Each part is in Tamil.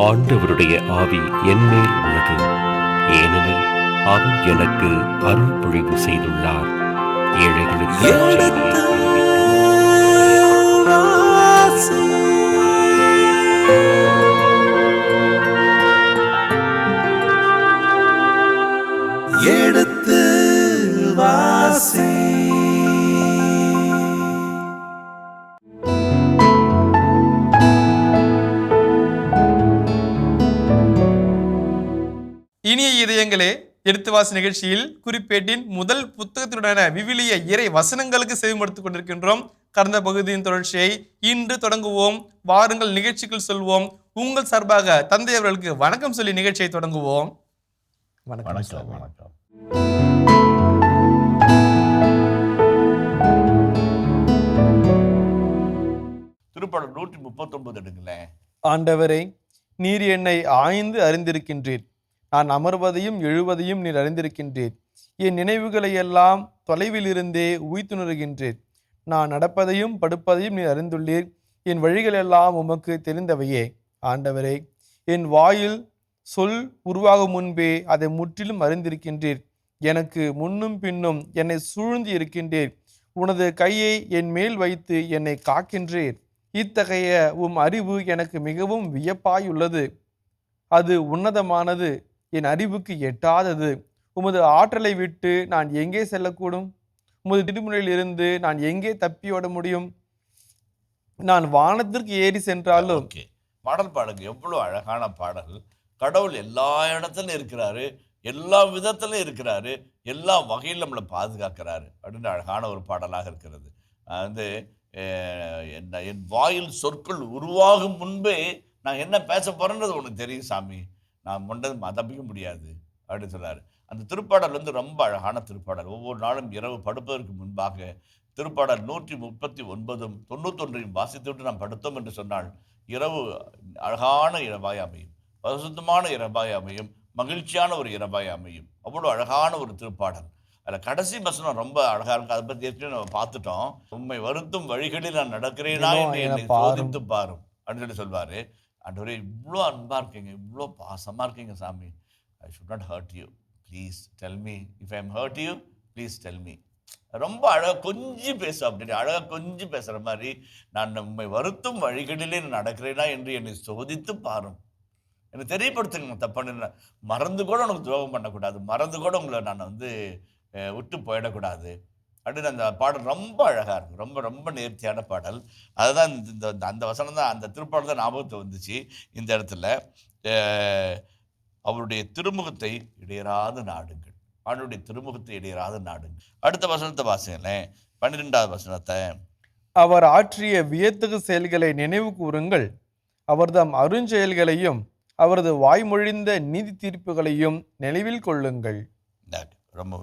ஆண்டவருடைய ஆவி என்மேல் உள்ளது, ஏனெனில் அவர் எனக்கு அருள் பொழிவு செய்துள்ளார். ஏழைகளுக்கு எடுத்து வாசி. எடுத்து வாசி. இனிய இதயங்களே, எடுத்துவாசி நிகழ்ச்சியில் குறிப்பேட்டின் முதல் புத்தகத்தினுடான விவிலிய இறை வசனங்களுக்கு செவிமடுத்துக் கொண்டிருக்கின்றோம். கடந்த பகுதியின் தொடர்ச்சியை இன்று தொடங்குவோம். வாருங்கள் நிகழ்ச்சிக்குள் சொல்வோம். உங்கள் சார்பாக தந்தை அவர்களுக்கு வணக்கம் சொல்லி நிகழ்ச்சியை தொடங்குவோம். வணக்கம். வணக்கம். திருப்பாடல் 139 எடுங்களேன். ஆண்டவரே, நீர் என்னை ஆய்ந்து அறிந்திருக்கின்றீர். நான் அமர்வதையும் எழுவதையும் நீர் அறிந்திருக்கின்றீர். என் நினைவுகளை எல்லாம் தொலைவில் இருந்தே உய்த்துணர்கின்றீர். நான் நடப்பதையும் படுப்பதையும் நீர் அறிந்துள்ளீர். என் வழிகள் எல்லாம் உமக்கு தெரிந்தவையே. ஆண்டவரே, என் வாயில் சொல் உருவாகும் முன்பே அதை முற்றிலும் அறிந்திருக்கின்றீர். எனக்கு முன்னும் பின்னும் என்னை சூழ்ந்து இருக்கின்றீர். உனது கையை என் மேல் வைத்து என்னை காக்கின்றீர். இத்தகைய அறிவு எனக்கு மிகவும் வியப்பாயுள்ளது. அது உன்னதமானது, என் அறிவுக்கு எட்டாதது. உமது ஆற்றலை விட்டு நான் எங்கே செல்லக்கூடும்? உமது திருமுறையில் இருந்து நான் எங்கே தப்பியோட முடியும்? நான் வானத்திற்கு ஏறி சென்றாலும். பாடல் பாடுங்க, எவ்வளவு அழகான பாடல். கடவுள் எல்லா இடத்துலையும் இருக்கிறாரு, எல்லா விதத்திலும் இருக்கிறாரு, எல்லா வகையிலும் நம்மளை பாதுகாக்கிறாரு அப்படின்னு அழகான ஒரு பாடலாக இருக்கிறது. வந்து என் வாயில் சொற்கள் உருவாகும் முன்பே நான் என்ன பேச போறேன்றது உனக்கு தெரியும் சாமி, நான் முன்னது தப்பிக்க முடியாது அப்படின்னு சொன்னார். அந்த திருப்பாடல் வந்து ரொம்ப அழகான திருப்பாடல். ஒவ்வொரு நாளும் இரவு படுப்பதற்கு முன்பாக திருப்பாடல் 139 91 வாசித்துவிட்டு நாம் படுத்தோம் என்று சொன்னால் இரவு அழகான இரவாய் அமையும், பரிசுத்தமான இரவாய் அமையும், மகிழ்ச்சியான ஒரு இரவாய் அமையும். அவ்வளோ அழகான ஒரு திருப்பாடல். அதில் கடைசி வசனம் ரொம்ப அழகா இருக்கு. அதை பற்றி ஏற்கனவே நம்ம பார்த்துட்டோம். உண்மை வருத்தும் வழிகளில் நான் நடக்கிறேனா என்று என்னை சோதித்து பாரும் அப்படின்னு சொல்லி சொல்வாரு. ஆண்டவரே, இவ்வளோ அன்பாக இருக்கீங்க, இவ்வளோ பாசமாக இருக்கீங்க சாமி. I should not hurt you, please tell me. If I am hurt you, please tell me. ரொம்ப அழகாக கொஞ்சம் பேச, அப்படின்னு அழகாக கொஞ்சம் பேசுகிற மாதிரி, நான் உண்மை வருத்தும் வழிகளிலே நான் நடக்கிறேனா என்று என்னை சோதித்து பாரும், என்னை தெரியப்படுத்துங்க. தப்பான மறந்து கூட உனக்கு துரோகம் பண்ணக்கூடாது, மறந்து கூட உங்களை நான் வந்து விட்டு போயிடக்கூடாது அப்படின்னு அந்த பாடல் ரொம்ப அழகாக இருக்கும். ரொம்ப ரொம்ப நேர்த்தியான பாடல். அதுதான் அந்த வசனம் தான், அந்த திருப்பாடல் தான் ஞாபகத்தை வந்துச்சு இந்த இடத்துல. அவருடைய திருமுகத்தை இடையராது நாடுங்கள், அவனுடைய திருமுகத்தை இடையராது நாடுங்கள். அடுத்த வசனத்தை வாசிங்களேன், 12வது வசனத்தை. அவர் ஆற்றிய வியத்தகு செயல்களை நினைவு கூறுங்கள், அவர்தம் அருஞ்செயல்களையும் அவரது வாய்மொழிந்த நீதி தீர்ப்புகளையும் நினைவில் கொள்ளுங்கள். ரொம்ப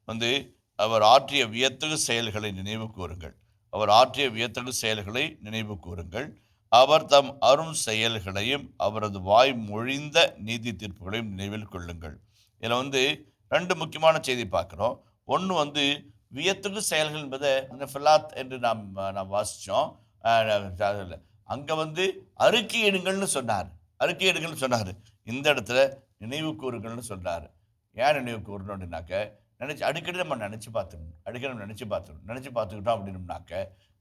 வந்து அவர் ஆற்றிய வியத்தகு செயல்களை நினைவு கூறுங்கள், அவர் ஆற்றிய வியத்தகு செயல்களை நினைவு கூறுங்கள், அவர் தம் அரும் செயல்களையும் அவரது வாய் மொழிந்த நீதி தீர்ப்புகளையும் நினைவில் கொள்ளுங்கள். இதில் வந்து 2 முக்கியமான செய்தி பார்க்குறோம். ஒன்று வந்து வியத்தகு செயல்கள் என்பதை ஃபிலாத் என்று நாம் வாசித்தோம். அங்கே வந்து அறிக்கையிடுங்கள்னு சொன்னார், அறிக்கையிடுங்கள்னு சொன்னார். இந்த இடத்துல நினைவு கூறுங்கள்னு சொல்கிறார். ஏன் நினைவு கூறணும் அப்படின்னாக்க, அடிக்கடி நம்ம நினச்சி பார்த்துக்கிட்டோம் அப்படின்னோம்னாக்க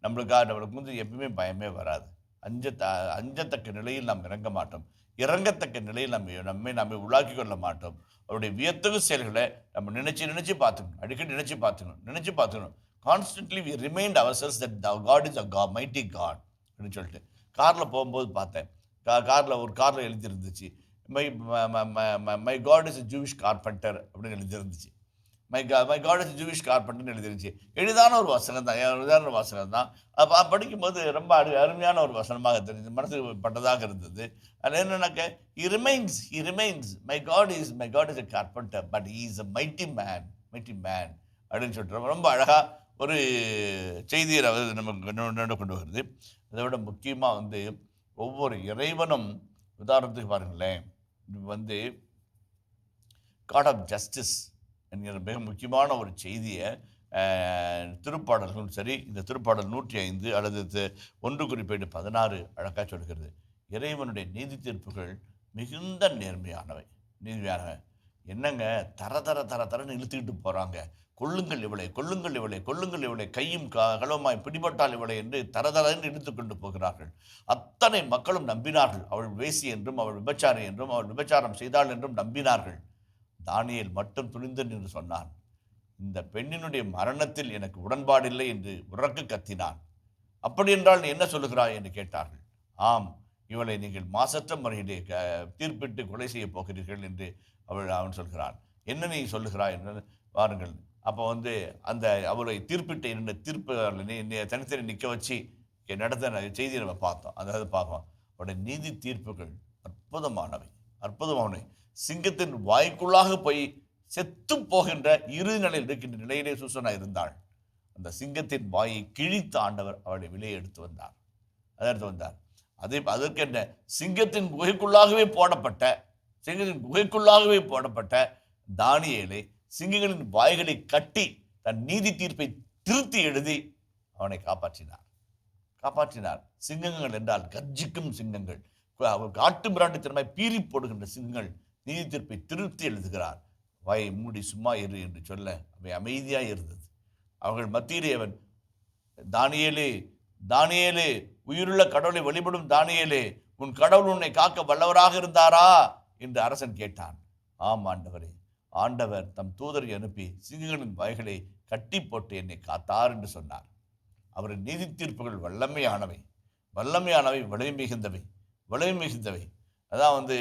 நம்மளுக்கு வந்து எப்பவுமே பயமே வராது. அஞ்சத்தக்க நிலையில் நாம் இறங்க மாட்டோம், இறங்கத்தக்க நிலையில் நம்மை உள்ளாக்கி கொள்ள மாட்டோம். அவருடைய வியத்தகு செயல்களை நம்ம நினைச்சு பார்த்துக்கணும், அடிக்கடி நினைச்சு பார்த்துக்கணும். Constantly we remind ourselves that God is almighty God அப்படின்னு சொல்லிட்டு. காரில் போகும்போது பார்த்தேன், ஒரு காரில் எழுதியிருந்துச்சு, my God is a Jewish carpenter அப்படின்னு எழுதியிருந்துச்சு. My God is a Jewish carpenterன்னு எழுதிருந்துச்சு. எளிதான ஒரு வசனம் தான். அப்போ படிக்கும்போது ரொம்ப அருமையான ஒரு வசனமாக தெரிஞ்சது, மனசுக்கு பட்டதாக இருந்தது. அது என்னன்னாக்க, he remains my God is a carpenter but he is a mighty man அப்படின்னு சொல்லிட்டு ரொம்ப அழகா ஒரு செய்தியை நமக்கு கொண்டு வருது. அதை விட முக்கியமாக வந்து ஒவ்வொரு இறைவனும், உதாரணத்துக்கு பாருங்களேன், வந்து காட் ஆஃப் ஜஸ்டிஸ் என்கிற மிக முக்கியமான ஒரு செய்தியை திருப்பாடல்களும் சரி, இந்த திருப்பாடல் 105 அல்லது 1 16 அழகாக சொல்கிறது. இறைவனுடைய நீதி தீர்ப்புகள் மிகுந்த நேர்மையானவை. என்னங்க, தர தர தர தரன்னு இழுத்துக்கிட்டு போகிறாங்க. கொள்ளுங்கள் இவளை, கொள்ளுங்கள் இவளை, கொள்ளுங்கள் இவளை, கையும் களவுமாய் பிடிபட்டால் இவளை என்று தரதரன்னு இழுத்து கொண்டு போகிறார்கள். அத்தனை மக்களும் நம்பினார்கள். அவள் வேசி என்றும் அவள் விபச்சாரி என்றும் அவள் விபச்சாரம் செய்தாள் என்றும் நம்பினார்கள். தானியேல் மட்டும் துணிந்து நின்று சொன்னான், இந்த பெண்ணினுடைய மரணத்தில் எனக்கு உடன்பாடில்லை என்று உறக்க கத்தினான். அப்படி என்றால் நீ என்ன சொல்லுகிறாய் என்று கேட்டார்கள். ஆம், இவளை நீங்கள் மாசற்ற முறையிலே தீர்ப்பிட்டு கொலை செய்ய போகிறீர்கள் என்று அவன் சொல்கிறான். என்ன நீ சொல்லுகிறாய் என்று வாருங்கள். அப்போ அந்த அவளை தீர்ப்பிட்ட 2 தீர்ப்பு தனித்தனி நிற்க வச்சு நடந்த செய்தியை நம்ம பார்த்தோம். அதாவது பார்ப்போம், அவருடைய நீதி தீர்ப்புகள் அற்புதமானவை. சிங்கத்தின் வாய்க்குள்ளாக போய் செத்து போகின்ற இறுதி நிலையில் இருக்கின்ற நிலையிலே சூசனா இருந்தாள். அந்த சிங்கத்தின் வாயை கிழித்த ஆண்டவர் அவளை வெளியே எடுத்து வந்தார். அதற்கு என்ன, சிங்கத்தின் குகைக்குள்ளாகவே போடப்பட்ட தானியேலை சிங்கங்களின் வாய்களை கட்டி தன் நீதி தீர்ப்பை திருத்தி எழுதி அவனை காப்பாற்றினார். சிங்கங்கள் என்றால் கர்ஜிக்கும் சிங்கங்கள், காட்டு மிராண்டித்தனமாய் பீறி போடுகின்ற சிங்கங்கள் நீதி தீர்ப்பை திருத்தி எழுதுகிறார். வாயை மூடி சும்மா இரு என்று சொல்ல அவை அமைதியாக இருந்தது. அவர்கள் மத்தியிலே அவன், தானியேலே, உயிருள்ள கடவுளை வழிபடும் தானியேலே, உன் கடவுள் உன்னை காக்க வல்லவராக இருந்தாரா என்று அரசன் கேட்டான். ஆம் ஆண்டவரே, ஆண்டவர் தம் தூதரை அனுப்பி சிங்கங்களின் வாய்களை கட்டி போட்டு என்னை காத்தார் என்று சொன்னார். அவரின் நீதி தீர்ப்புகள் வல்லமையானவை, விலை மிகுந்தவை. அதான்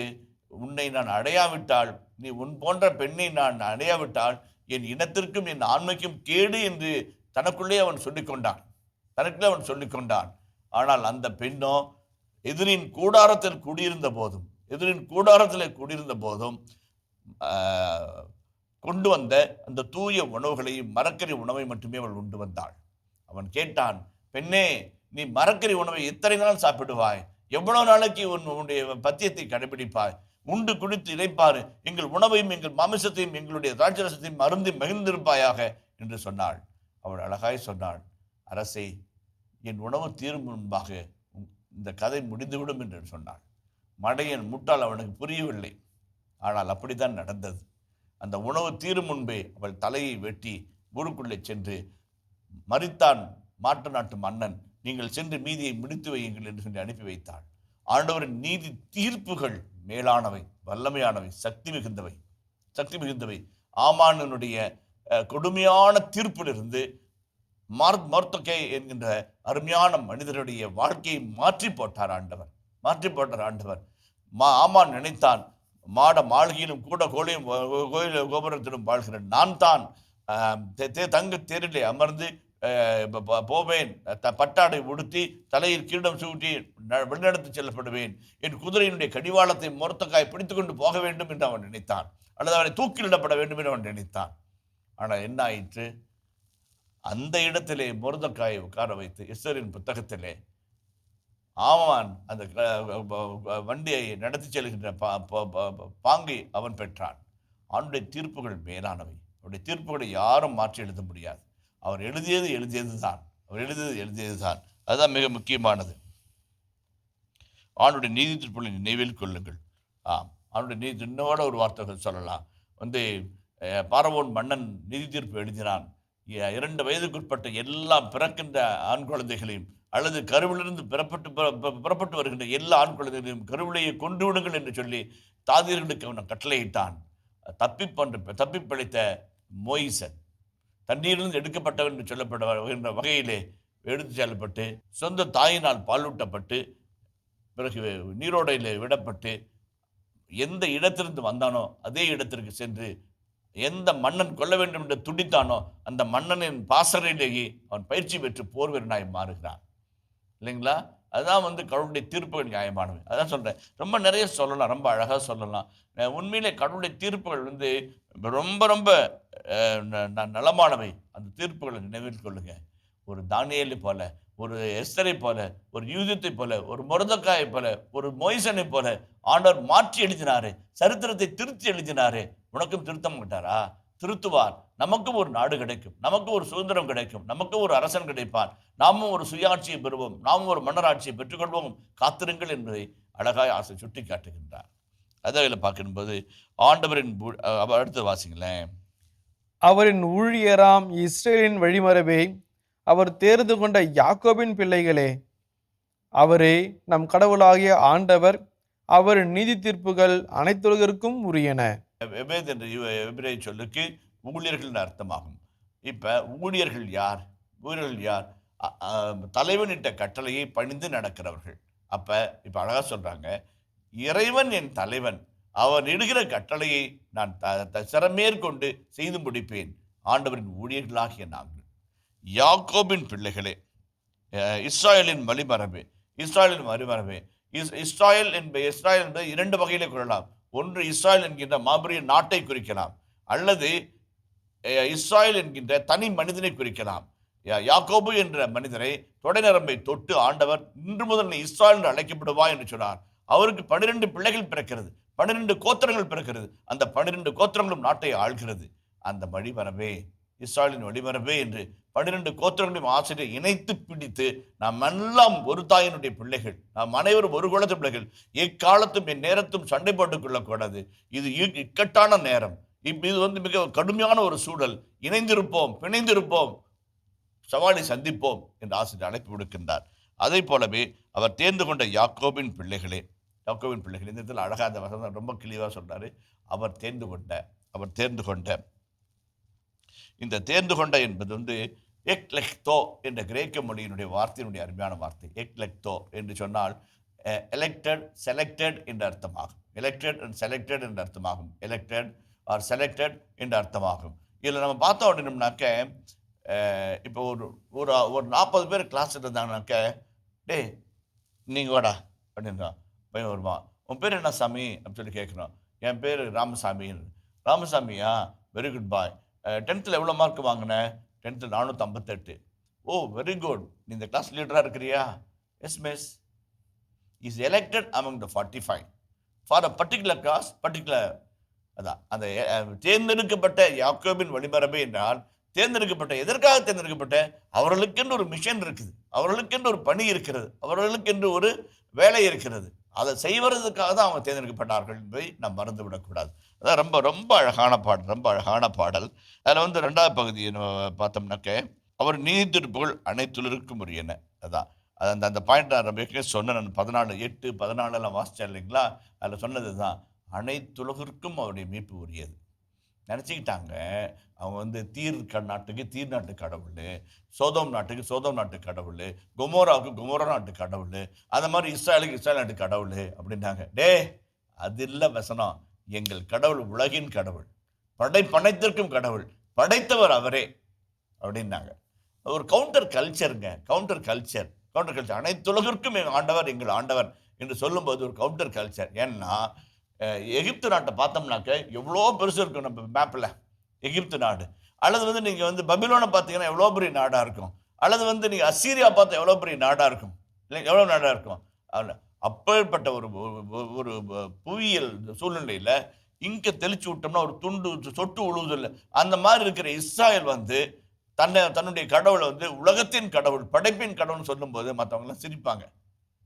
உன்னை நான் அடையாவிட்டால், நீ உன் போன்ற பெண்ணை நான் அடையாவிட்டால் என் இனத்திற்கும் என் ஆண்மைக்கும் கேடு என்று தனக்குள்ளே அவன் சொல்லிக்கொண்டான். ஆனால் அந்த பெண்ணோ எதிரின் கூடாரத்தில் கூடியிருந்த போதும் கொண்டு வந்த அந்த தூய உணவுகளையும் மரக்கறி உணவை மட்டுமே அவள் உண்டு வந்தாள். அவன் கேட்டான், பெண்ணே, நீ மரக்கறி உணவை எத்தனை நாள் சாப்பிடுவாய்? எவ்வளவு நாளைக்கு உன்னுடைய பத்தியத்தை கடைபிடிப்பாய்? உண்டு குடித்து இளைப்பாறு, எங்கள் உணவையும் எங்கள் மாமிசத்தையும் எங்களுடைய திராட்சரசத்தையும் அருந்தி மகிழ்ந்திருப்பாயாக என்று சொன்னாள். அவள் அழகாய் சொன்னாள், அரசே, என் உணவு தீரும் முன்பாக இந்த கதை முடிந்துவிடும் என்று சொன்னாள். மடையன் முட்டாள், அவனுக்கு புரியவில்லை. ஆனால் அப்படித்தான் நடந்தது. அந்த உணவு தீரும் முன்பே அவள் தலையை வெட்டி ஊருக்குள்ளே சென்று, மரித்தான் மாட்டு நாட்டு மன்னன், நீங்கள் சென்று மீதியை முடித்து வையுங்கள் என்று சொல்லி அனுப்பி வைத்தாள். ஆண்டவரின் நீதி தீர்ப்புகள் மேலானவை, வல்லமையானவை, சக்தி மிகுந்தவை. ஆமானுடைய கொடுமையான தீர்ப்பிலிருந்து மொர்தெகாய் என்கின்ற அருமையான மனிதருடைய வாழ்க்கையை மாற்றி போட்டார் ஆண்டவர். ஆமான் நினைத்தான், மாட மாளிகையிலும் கூட கோயில் கோபுரத்திலும் வாழ்கிறேன், நான் தான் தங்க தேரிலே அமர்ந்து போவேன், பட்டாடை உடுத்தி தலையில் கிரீடம் சூட்டி வழிநடத்தி செல்லப்படுவேன், என் குதிரையினுடைய கடிவாளத்தை மொர்தெகாய் பிடித்து கொண்டு போக வேண்டும் என்று அவன் நினைத்தான், அல்லது அவனை தூக்கிலிடப்பட வேண்டும் என்று அவன் நினைத்தான். ஆனால் என்ன ஆயிற்று? அந்த இடத்திலே மொர்தெகாயை உட்கார வைத்து எஸ்தரின் புத்தகத்திலே ஆமான் அந்த வண்டியை நடத்தி செல்கின்ற பாங்கை அவன் பெற்றான். அவனுடைய தீர்ப்புகள் மேலானவை. அவருடைய தீர்ப்புகளை யாரும் மாற்றி எழுத முடியாது. அவர் எழுதியது தான். அதுதான் மிக முக்கியமானது. அவனுடைய நீதி தீர்ப்புகளை நினைவில் கொள்ளுங்கள். அவனுடைய நீதி இன்னோட ஒரு வார்த்தைகள் சொல்லலாம். பார்வோன் மன்னன் நீதி தீர்ப்பு எழுதினான். 2 வயதுக்குட்பட்ட எல்லா பிறக்கின்ற ஆண் குழந்தைகளையும் அல்லது கருவிலிருந்து புறப்பட்டு வருகின்ற எல்லா ஆண் குழந்தைகளையும் கருவிலேயே கொண்டு விடுங்கள் என்று சொல்லி தாதியர்களுக்கு அவன் கட்டளையிட்டான். தப்பி பிழைத்த மோயிசன் தண்ணீரிலிருந்து எடுக்கப்பட்டவன் என்று சொல்லப்பட்ட வகையிலே எடுத்து செல்லப்பட்டு சொந்த தாயினால் பாலூட்டப்பட்டு பிறகு நீரோடையில் விடப்பட்டு எந்த இடத்திலிருந்து வந்தானோ அதே இடத்திற்கு சென்று எந்த மன்னன் கொல்ல வேண்டும் என்று துடித்தானோ அந்த மன்னனின் பாசறையிலேயே அவன் பயிற்சி பெற்று போர் வீரனாய் மாறுகிறான். இல்லைங்களா? அதுதான் கடவுளுடைய தீர்ப்புகள் நியாயமானவை. அதான் சொல்கிறேன். ரொம்ப நிறைய சொல்லலாம், ரொம்ப அழகாக சொல்லலாம். உண்மையிலே கடவுளுடைய தீர்ப்புகள் ரொம்ப நலமானவை. அந்த தீர்ப்புகளை நினைவில் கொள்ளுங்க. ஒரு தானியேலை போல, ஒரு எஸ்தரை போல, ஒரு யூதத்தை போல, ஒரு மொர்தெகாயை போல, ஒரு மோயிசனை போல ஆண்டவர் மாற்றி எழுதினாரு. சரித்திரத்தை திருத்தி எழுதினாரு. உனக்கும் திருத்த மாட்டாரா? திருத்துவார், நமக்கும் ஒரு நாடு கிடைக்கும், நமக்கும் ஒரு சுதந்திரம் கிடைக்கும், நமக்கும் ஒரு அரசன் கிடைப்பான், நாமும் ஒரு சுயாட்சியை பெறுவோம், நாமும் ஒரு மன்னராட்சியை பெற்றுக்கொள்வோம், காத்திருங்கள் என்பதை அழகாய் ஆசை சுட்டி காட்டுகின்றார். அதில் பார்க்கும்போது ஆண்டவரின் அடுத்து வாசிங்களேன். அவரின் ஊழியராம் இஸ்ரேலின் வழிமரபே, அவர் தேர்ந்து கொண்ட யாக்கோபின் பிள்ளைகளே, அவரே நம் கடவுளாகிய ஆண்டவர், அவர் நீதி தீர்ப்புகள் அனைத்துலகிற்கும் உரியன. எபேத் என்ற எபிரேய சொல்லுக்கு ஊழியர்கள் அர்த்தமாகும். இப்ப ஊழியர்கள் யார்? ஊழியர்கள் யார்? தலைவனிட்ட கட்டளையை பணிந்து நடக்கிறவர்கள். இப்ப அழகா சொல்றாங்க, இறைவன் என் தலைவன், அவன் இடுகிற கட்டளையை நான் சிறமேற்கொண்டு செய்து முடிப்பேன். ஆண்டவரின் ஊழியர்களாகிய நாங்கள், யாக்கோபின் பிள்ளைகளே, இஸ்ராயலின் வழிமரபே, இஸ்ராயலின் வழிமரபே. இஸ்ராயல் என்பது இரண்டு வகையிலே கொள்ளலாம். ஒன்று இஸ்ராயல் என்கின்ற மாபெரும் நாட்டை குறிக்கலாம், அல்லது இஸ்ராயல் என்கின்ற தனி மனிதனை குறிக்கலாம். யாக்கோபு என்ற மனிதரை தொடைநரம்பை தொட்டு ஆண்டவர் இன்று முதல் நீ இஸ்ராயல் என்று அழைக்கப்படுவா என்று சொன்னார். அவருக்கு 12 பிள்ளைகள் பிறக்கிறது, 12 கோத்திரங்கள் பிறக்கிறது. அந்த 12 கோத்திரங்களும் நாட்டை ஆள்கிறது. அந்த வழிமரபே, இஸ்ராயலின் வழிமரபே என்று 12 கோத்திரங்களையும் ஆசிரியர் இணைத்து பிடித்து, நாம் எல்லாம் ஒரு தாயினுடைய பிள்ளைகள், நாம் அனைவரும் ஒரு குலத்து பிள்ளைகள், எக்காலத்தும் என் நேரத்தும் சண்டை போட்டுக் கொள்ளக்கூடாது. இது இக்கட்டான நேரம், இது மிக கடுமையான ஒரு சூழல். இணைந்திருப்போம், பிணைந்திருப்போம், சவாலை சந்திப்போம் என்று ஆசிரியர் அழைப்பு விடுக்கின்றார். அதே போலவே அவர் தேர்ந்து கொண்ட யாக்கோபின் பிள்ளைகளே, யாக்கோபின் பிள்ளைகள். இந்த இடத்துல அழகாக அந்த வசனம் ரொம்ப கிளிவாக சொல்றாரு. அவர் தேர்ந்து கொண்ட இந்த தேர்ந்து கொண்ட என்பது எக்லெக்தோ என்ற கிரேக்க மொழியினுடைய வார்த்தையினுடைய அருமையான வார்த்தை. எக்லெக்தோ என்று சொன்னால் எலெக்டட், செலக்டட் என்ற அர்த்தமாகும். எலெக்டட் அண்ட் செலக்டட் என்ற அர்த்தமாகும். எலெக்டட் ஆர் செலக்டட் என்ற அர்த்தமாகும். இதில் நம்ம பார்த்தோம் அப்படின்னம்னாக்க, இப்போ ஒரு 40 பேர் கிளாஸ் இருந்தாங்கனாக்க, டே நீங்கள் வாடா அப்படின்னா பையன் வருவான். உன் பேர் என்ன சாமி அப்படின்னு சொல்லி கேட்குறோம். என் பேர் ராமசாமி. ராமசாமியா, வெரி குட் பாய். 10th எவ்வளோ மார்க் வாங்கினேன்? 10th 458. ஓ வெரி குட், நீ இந்த கிளாஸ் லீடராக இருக்கிறியா? Yes miss. Is elected among the 45 for a particular class, particular. அதான் அந்த தேர்ந்தெடுக்கப்பட்ட யாக்கோபின் வழிமரபு என்றால், தேர்ந்தெடுக்கப்பட்ட, எதற்காக தேர்ந்தெடுக்கப்பட்ட? அவர்களுக்கென்று ஒரு மிஷன் இருக்குது, அவர்களுக்கென்று ஒரு பணி இருக்கிறது, அவர்களுக்கென்று ஒரு வேலை இருக்கிறது. அதை செய்வதற்காக தான் அவங்க தேர்ந்தெடுக்கப்பட்டார்கள் என்பதை நாம் மறந்து விடக்கூடாது. அதான் ரொம்ப ரொம்ப அழகான பாடல், ரொம்ப அழகான பாடல். அதில் 2வது பகுதியை நம்ம பார்த்தோம்னாக்க, அவர் நீதி தீர்ப்புகள் அனைத்துலருக்கும் உரியன. அதான் அந்த பாயிண்ட் நான் ரொம்ப ஏற்கனவே சொன்னேன். 14:8, 14 வாசித்தேன் இல்லைங்களா? அதில் சொன்னது தான், அனைத்துலகிற்கும் அவருடைய மீட்பு உரியது. நினச்சிக்கிட்டாங்க அவங்க தீர் நாட்டுக்கு தீர் நாட்டு கடவுள், சோதோம் நாட்டுக்கு சோதோம் நாட்டு கடவுள், கொமோராவுக்கு கொமோரா நாட்டு கடவுள், அந்த மாதிரி இஸ்ராயலுக்கு இஸ்ராயல் நாட்டு கடவுள் அப்படின்னாங்க. டே, அது இல்லை வசனம். எங்கள் கடவுள் உலகின் கடவுள், படைப்பனைத்திற்கும் கடவுள், படைத்தவர் அவரே அப்படின்னாங்க. ஒரு கவுண்டர் கல்ச்சருங்க, கவுண்டர் கல்ச்சர். அனைத்துலகிற்கும் எங்கள் ஆண்டவர், எங்கள் ஆண்டவர் என்று சொல்லும்போது ஒரு கவுண்டர் கல்ச்சர். ஏன்னா எகிப்து நாட்டை பார்த்தோம்னாக்க எவ்வளோ பெருசு இருக்கும் நம்ம மேப்பில் எகிப்து நாடு. அல்லது நீங்கள் பபிலோனை பார்த்தீங்கன்னா எவ்வளோ பெரிய நாடாக இருக்கும். அல்லது நீங்கள் அசீரியா பார்த்தா எவ்வளோ பெரிய நாடாக இருக்கும், இல்லை எவ்வளோ நாடாக இருக்கும். அப்பேற்பட்ட ஒரு புவியியல் சூழ்நிலையில் இங்கே தெளிச்சு விட்டோம்னா ஒரு துண்டு சொட்டு உழுவுதில்லை. அந்த மாதிரி இருக்கிற இஸ்ராயல் தன்னுடைய கடவுளை உலகத்தின் கடவுள், படைப்பின் கடவுள்னு சொல்லும்போது மற்றவங்களாம் சிரிப்பாங்க,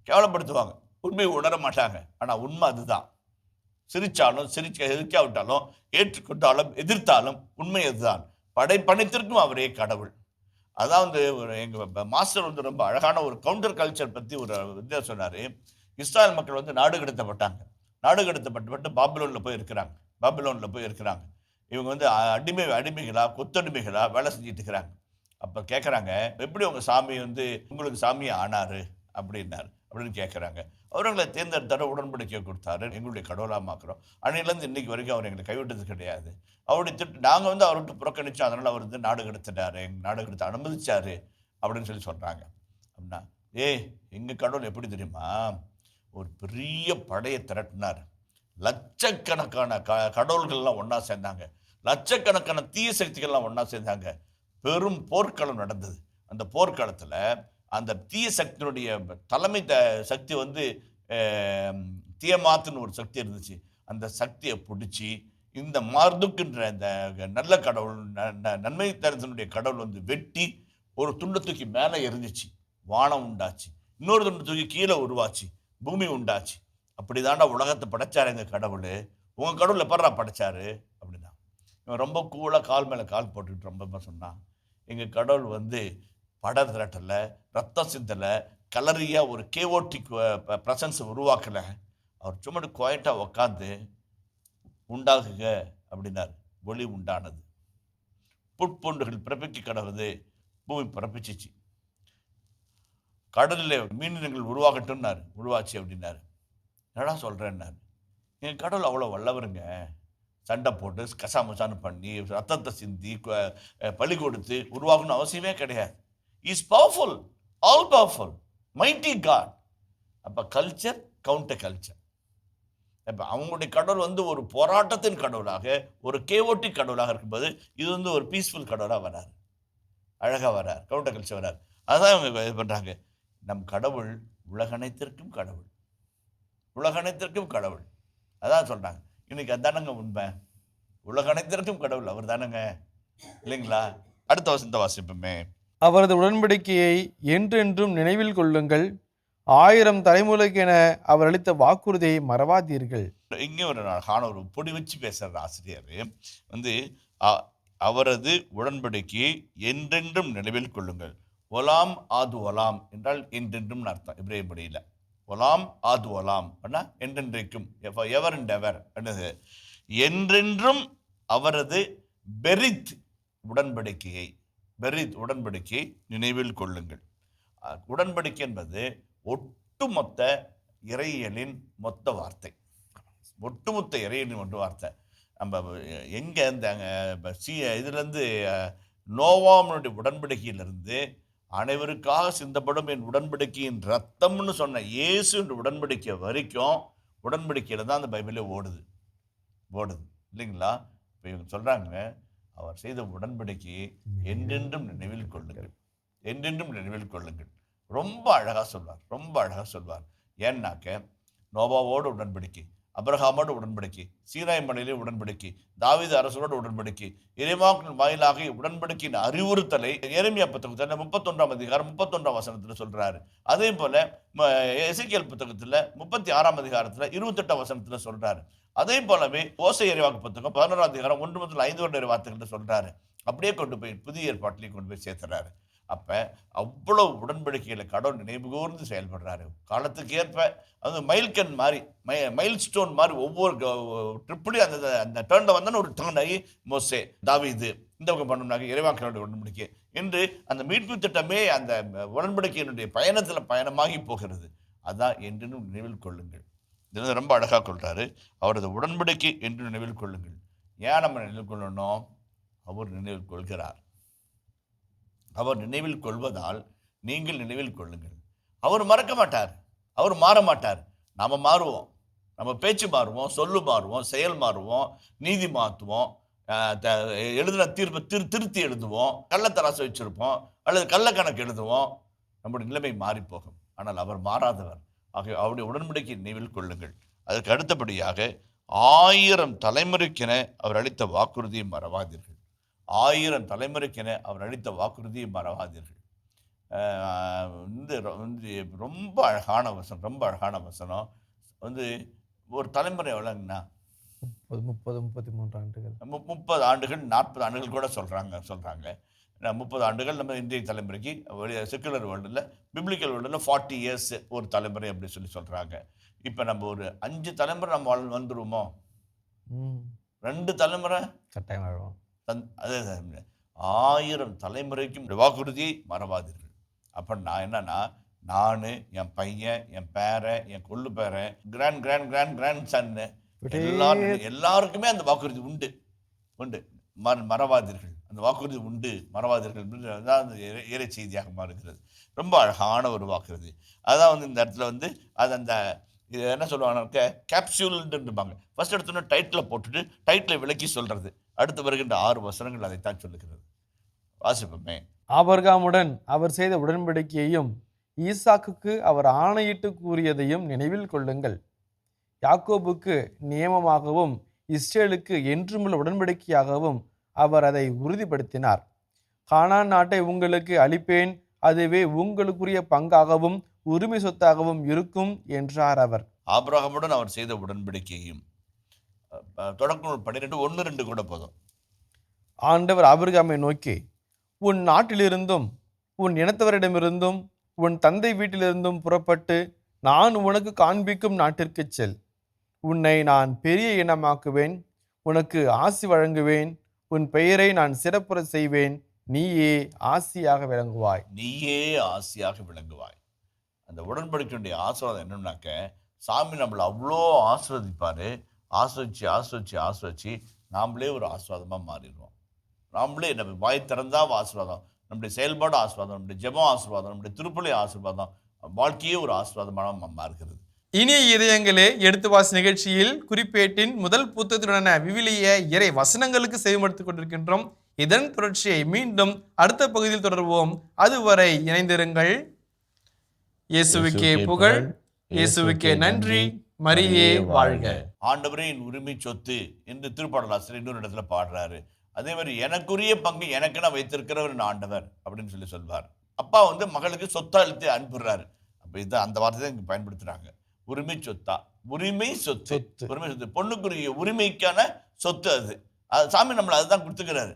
கேவலப்படுத்துவாங்க, உண்மையை உணர மாட்டாங்க. ஆனால் உண்மை அதுதான். சிரிச்சாலும் எதிர்க்காவிட்டாலும், ஏற்றுக்கொண்டாலும் எதிர்த்தாலும் உண்மை அதுதான். படைப்பனைத்திற்கும் அவரே கடவுள். அதான் எங்கள் மாஸ்டர் ரொம்ப அழகான ஒரு கவுண்டர் கல்ச்சர் பற்றி ஒரு வித்தியாசம் சொன்னார். இஸ்ராயல் மக்கள் நாடு கடத்தப்பட்டாங்க. நாடு கடத்தப்பட்டு பாபிலோனில் போய் இருக்கிறாங்க. இவங்க அடிமைகளா, கொத்தடிமைகளா வேலை செஞ்சுட்டு இருக்கிறாங்க. அப்போ கேட்குறாங்க, எப்படி உங்கள் சாமி உங்களுக்கு சாமியை ஆனாரு அப்படின்னு கேட்குறாங்க. அவர்களை தேர்ந்தெடுத்தார உடன்படிக்கை கொடுத்தாரு, எங்களுடைய கடவுளாக மாக்குறோம். அன்னையிலேருந்து இன்னைக்கு வரைக்கும் அவர் எங்களை கைவிட்டது கிடையாது. அவருடைய நாங்கள் அவர்கிட்ட புறக்கணிச்சோம், அதனால் அவர் நாடு கடத்திட்டாரு, நாடு கடத்த அனுமதிச்சாரு அப்படின்னு சொல்கிறாங்க. அப்படின்னா எங்கள் கடவுள் எப்படி தெரியுமா? ஒரு பெரிய படையை திரட்டினார். லட்சக்கணக்கான கடவுள்கள்லாம் ஒன்றா சேர்ந்தாங்க, லட்சக்கணக்கான தீய சக்திகள்லாம் ஒன்றா சேர்ந்தாங்க. பெரும் போர்க்களம் நடந்தது. அந்த போர்க்களத்தில் அந்த தீய சக்தியினுடைய தலைமை சக்தி தியமாத்துன்னு ஒரு சக்தி இருந்துச்சு. அந்த சக்தியை பிடிச்சி இந்த மார்துக்குன்ற இந்த நல்ல கடவுள், நன்மை தரத்தினுடைய கடவுள் வந்து வெட்டி ஒரு துண்டை தூக்கி மேலே எரிஞ்சிச்சு, வானம் உண்டாச்சு. இன்னொரு துண்டை தூக்கி கீழே உருவாச்சு, பூமி உண்டாச்சு. அப்படிதான்டா உலகத்தை படைச்சாரு எங்க கடவுள். உங்க கடவுள் எப்படா படைச்சாரு அப்படின்னா, இவன் ரொம்ப கூலாக கால் மேலே கால் போட்டுக்கிட்டு ரொம்ப சொன்னான், எங்க கடவுள் வந்து பட திரட்டல, ரத்தம் சிந்தலை, கலரியா ஒரு கேஓட்டிக் பிரசன்ஸ் உருவாக்கலை. அவர் சும்மா குவாய்ட்டாக உக்காந்து உண்டாகுக அப்படின்னார். ஒளி உண்டானது. புட்பூண்டுகள் பிறப்பிக்க கடவுது, பூமி பிறப்பிச்சிச்சு. கடலில் மீனினங்கள் உருவாகட்டும்னாரு, உருவாச்சு அப்படின்னாரு. என்னடா சொல்கிறேன்னாரு. எங்கள் கடவுள் அவ்வளோ வல்லவருங்க. சண்டை போட்டு கசாமசான்னு பண்ணி ரத்தத்தை சிந்தி பலி கொடுத்து உருவாகணும்னு அவசியமே கிடையாது. Is powerful, all powerful, mighty god. அப்போ கல்ச்சர் கவுண்டர் கல்ச்சர். இப்போ அவங்களுடைய கடவுள் வந்து ஒரு போராட்டத்தின் கடவுளாக, ஒரு கேஓட்டி கடவுளாக இருக்கும்போது இது வந்து ஒரு பீஸ்ஃபுல் கடவுளாக வராரு, அழகாக வரார், கவுண்டர் கல்ச்சர் வரார். அதுதான் இவங்க இது பண்ணுறாங்க. நம் கடவுள் உலகனைத்திற்கும் கடவுள், உலகனைத்திற்கும் கடவுள். அதான் சொல்கிறாங்க. இன்னைக்கு அதானங்க உண்மை. உலகனைத்திற்கும் கடவுள் அவர் தானங்க, இல்லைங்களா? அடுத்த வசந்த வாசிப்போமே. அவரது உடன்படிக்கையை என்றென்றும் நினைவில் கொள்ளுங்கள். 1000 தலைமுறைக்கென அவர் அளித்த வாக்குறுதியை மறவாதீர்கள். இங்கே ஒரு ஒரு பொடி வச்சு பேசுகிற ஆசிரியர் வந்து அவரது உடன்படிக்கையை என்றென்றும் நினைவில் கொள்ளுங்கள். ஒலாம் ஆது ஒலாம் என்றால் என்றென்றும் அர்த்தம் இப்ரேய மொழியில். ஒலாம் ஆது ஒலாம் அப்படின்னா என்றென்றைக்கும், எவர் அண்ட் எவர். என்றென்றும் அவரது பெரித் உடன்படிக்கையை, பெரித் உடன்படிக்கையை நினைவில் கொள்ளுங்கள். உடன்படிக்கை என்பது ஒட்டுமொத்த இறையியலின் மொத்த வார்த்தை, ஒட்டுமொத்த இறையியலின் மொத்த வார்த்தை. நம்ம எங்கே இந்த இதுலேருந்து நோவாமனுடைய உடன்படிக்கையிலிருந்து அனைவருக்காக சிந்தப்படும் என் உடன்படிக்கையின் ரத்தம்னு சொன்ன இயேசு உடன்படிக்கை வரைக்கும் உடன்படிக்கையில் தான் அந்த பைபிளே ஓடுது இல்லைங்களா? இப்போ இவங்க சொல்கிறாங்க, அவர் செய்த உடன்படிக்கையை என்றென்றும் நினைவில் கொள்ளுங்கள், என்றென்றும் நினைவில் கொள்ளுங்கள். ரொம்ப அழகாக சொல்வார். ஏன்னாக்க நோவாவோடு உடன்படிக்கை, அபிரகாமோடு உடன்படிக்கை, சீனாய் மலையிலே உடன்படிக்கை, தாவீது அரசரோடு உடன்படிக்கை, இறைவாக்கின் வாயிலாக உடன்படிக்கையின் அறிவுறுத்தலை எரேமியா புத்தகத்தில் 31ஆம் அதிகாரம் 31ஆம் வசனத்தில் சொல்றாரு. அதே போல எசேக்கியேல் புத்தகத்தில் 36ஆம் அதிகாரத்தில் 28ஆம் வசனத்தில் சொல்றாரு. அதே போலவே ஓசை இறைவாக்கு புத்தகம் 11ஆம் அதிகாரம் 1 முதல் 5 வரை வார்த்தைகள் சொல்றாரு. அப்படியே கொண்டு போய் புதிய ஏற்பாட்டிலையும் கொண்டு போய் சேர்த்துறாரு. அப்போ அவ்வளவு உடன்படிக்கையில் கடவுள் நினைவு கூர்ந்து செயல்படுறாரு. காலத்துக்கு ஏற்ப அது மைல்கன் மாதிரி, மைல் ஸ்டோன் மாதிரி ஒவ்வொரு ட்ரிப்லையும் அந்த டேர்னில் வந்தோன்னு ஒரு டேர்ன் ஆகி மோசே, தாவீது இந்த பக்கம் பண்ணோம்னாக்க இறைவாக்கினுடைய உடன்படிக்கை என்று அந்த மீட்பு திட்டமே அந்த உடன்படிக்கையினுடைய பயணத்தில் பயணமாகி போகிறது. அதான் என்றும் நினைவில் கொள்ளுங்கள். இது ரொம்ப அழகாக கொள்கிறாரு. அவரது உடன்படிக்கை என்று நினைவில் கொள்ளுங்கள். ஏன் நம்ம நினைவில் கொள்ளணும்? அவர் நினைவில் கொள்கிறார். அவர் நினைவில் கொள்வதால் நீங்கள் நினைவில் கொள்ளுங்கள். அவர் மறக்க மாட்டார், அவர் மாற மாட்டார். நாம் மாறுவோம், நம்ம பேச்சு மாறுவோம், சொல்லு மாறுவோம், செயல் மாறுவோம், நீதி மாற்றுவோம், எழுதின தீர்ப்பை திருத்தி எழுதுவோம், கள்ளத்தராசை வச்சிருப்போம் அல்லது கள்ளக்கணக்கு எழுதுவோம். நம்முடைய நிலைமை மாறி போகும். ஆனால் அவர் மாறாதவர். ஆக அவருடைய உடன்படிக்கை நினைவில் கொள்ளுங்கள். அதற்கு அடுத்தபடியாக 1000 தலைமுறைக்கென அவர் அளித்த வாக்குறுதியை மறவாதீர்கள். 1000 தலைமுறைக்கென அவர் அளித்த வாக்குறுதியை மறவாதீர்கள். ரொம்ப அழகான வசனம். வந்து ஒரு தலைமுறை எவ்வளோங்கண்ணா? 33 ஆண்டுகள், 30 ஆண்டுகள், 40 ஆண்டுகள் கூட சொல்கிறாங்க. 30 ஆண்டுகள் நம்ம இந்திய தலைமுறைக்கு, செக்குலர் வேர்ல்டில், பிப்ளிக்கல் வேர்ல்டில் 40 இயர்ஸ் ஒரு தலைமுறை அப்படி சொல்கிறாங்க. இப்போ நம்ம ஒரு 5 தலைமுறை நம்ம வந்துடுவோமோ? 2 தலைமுறை கட்டாயம் வாழ்வோம். அதே 1000 தலைமுறைக்கும் வாக்குறுதியை மறவாதீர்கள். அப்போ நான் என்னன்னா, நான், என் பையன், என் பேரன், என் கொள்ளு பேரன், கிராண்ட் சன்னு எல்லாருக்குமே அந்த வாக்குறுதி உண்டு. மறவாதீர்கள், அந்த வாக்குறுதி உண்டு, மறவாதீர்கள் தான் அந்த இறை செய்தியாக மாறுகிறது. ரொம்ப அழகான ஒரு வாக்குறுதி. அதான் வந்து இந்த இடத்துல வந்து அது அந்த இது என்ன சொல்லுவாங்க, கேப்சூல்ன்றுபாங்க. ஃபர்ஸ்ட் எடுத்தோன்னே டைட்டில் போட்டுட்டு டைட்டில் விளக்கி சொல்றது. அடுத்து வருகின்ற 6 வசனங்கள் அதைத்தான் சொல்லுகிறது. வாசிப்போமே. ஆபிரகாமுடன் அவர் செய்த உடன்படிக்கையையும் ஈசாக்குக்கு அவர் ஆணையிட்டு கூறியதையும் நினைவில் கொள்ளுங்கள். யாக்கோபுக்கு நியமமாகவும் இஸ்ரேலுக்கு என்றுமுள்ள உடன்படிக்கையாகவும் அவர் அதை உறுதிப்படுத்தினார். கானான் நாட்டை உங்களுக்கு அளிப்பேன், அதுவே உங்களுக்குரிய பங்காகவும் உரிமை சொத்தாகவும் இருக்கும் என்றார் அவர். ஆபிரகாமுடன் அவர் செய்த உடன்படிக்கையும் தொடக்கம் 12:1-2 கூட போதும். ஆண்டவர் ஆபிரகாமை நோக்கி, உன் நாட்டிலிருந்தும் உன் இனத்தவரிடமிருந்தும் உன் தந்தை வீட்டிலிருந்தும் புறப்பட்டு நான் உனக்கு காண்பிக்கும் நாட்டிற்கு செல். உன்னை நான் பெரிய இனமாக்குவேன், உனக்கு ஆசி வழங்குவேன், உன் பெயரை நான் சிறப்புற செய்வேன், நீயே ஆசியாக விளங்குவாய். நீயே ஆசியாக விளங்குவாய். அந்த உடன்படிக்கையுடைய ஆசீர்வாதம் என்னன்னாக்க, சாமி நம்மளை அவ்வளோ ஆசீர்வதிப்பார். ஆசீர்வதிச்சு நாமளே ஒரு ஆசீர்வாதமாக மாறிடுவோம். நாமளே நம்ம வாய் திறந்தா ஆசீர்வாதம், நம்முடைய செயல்பாடு ஆசீர்வாதம், நம்முடைய ஜெபம் ஆசீர்வாதம், நம்முடைய திருப்பலி ஆசீர்வாதம், வாழ்க்கையே ஒரு ஆசீர்வாதமான மாறுகிறது. இனிய இதயங்களே, எடுத்து வாசி நிகழ்ச்சியில் குறிப்பேட்டின் முதல் புத்தகத்துடனான விவிலிய இறை வசனங்களுக்கு செவிமடுத்துக் கொண்டிருக்கின்றோம். இதன் தொடர்ச்சியை மீண்டும் அடுத்த பகுதியில் தொடர்வோம். அதுவரை இணைந்திருங்கள். இயேசுவுக்கே புகழ், இயேசுவுக்கே நன்றி, மரியே வாழ்க. ஆண்டவரே என் உரிமை சொத்து என்று திருப்பாடலாசிரியர் இன்னொரு இடத்துல பாடுறாரு. அதே மாதிரி எனக்குரிய பங்கு எனக்கு நான் வைத்திருக்கிறவர் ஆண்டவர் அப்படின்னு சொல்வார். அப்பா மகளுக்கு சொத்தா அளித்து அனுப்புறாரு. அப்ப இது அந்த வார்த்தை தான் இங்க பயன்படுத்துறாங்க. உரிமை சொத்தா, உரிமை சொத்து, உரிமை சொத்து, பொண்ணுக்குரிய உரிமைக்கான சொத்து. அது சாமி நம்மளை அதுதான் கொடுத்துக்கிறாரு.